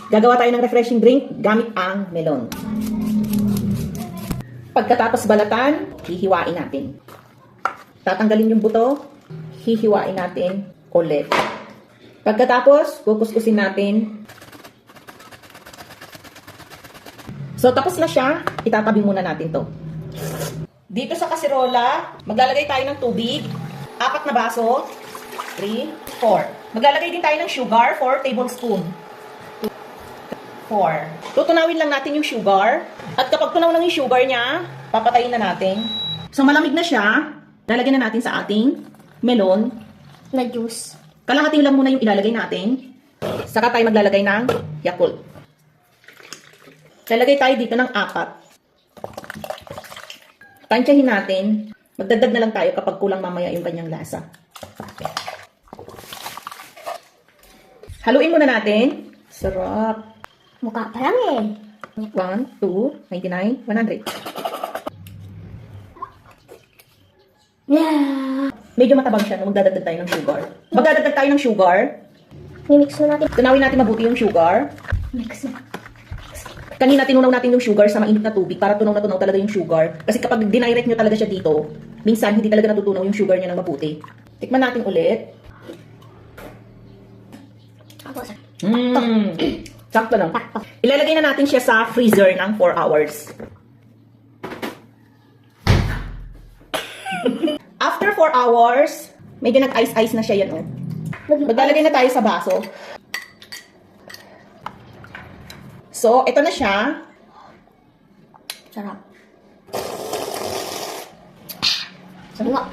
Gagawa tayo ng refreshing drink gamit ang melon. Pagkatapos balatan, hihiwain natin. Tatanggalin yung buto, hihiwain natin ulit. Pagkatapos, kukuskusin natin. So, tapos na siya. Itatabi muna natin to. Dito sa kasirola, maglalagay tayo ng tubig. 4 na baso. 3, 4. Maglalagay din tayo ng sugar, 4 tablespoon. 4. Tutunawin lang natin yung sugar. At kapag tunaw lang yung sugar niya, papatayin na natin. So, malamig na siya. Lalagyan na natin sa ating melon na juice. Kalahati lang muna yung ilalagay natin. Saka tayo maglalagay ng Yakult. Lalagay tayo dito ng 4. Tansyahin natin. Magdagdag na lang tayo kapag kulang mamaya yung kanyang lasa. Haluin muna natin. Sarap. Mukha pa lang eh. 1, 2, 99, 100. Yeah. Medyo matabang siya nung magdadagdag tayo ng sugar. Magdadagdag tayo ng sugar. I-mix na natin. Tunawin natin mabuti yung sugar. Mix na. Kanina tinunaw natin yung sugar sa mainit na tubig para tunaw na tunaw talaga yung sugar. Kasi kapag dinirect nyo talaga siya dito, minsan hindi talaga natutunaw yung sugar niya ng mabuti. Tikman natin ulit. Ako sa. Sakto lang. Sakto. Ilalagay na natin siya sa freezer ng 4 hours. After 4 hours, medyo nag-ice-ice na siya yan. Oh. Maglalagay na tayo sa baso. So, ito na siya. Sarap. Sarap.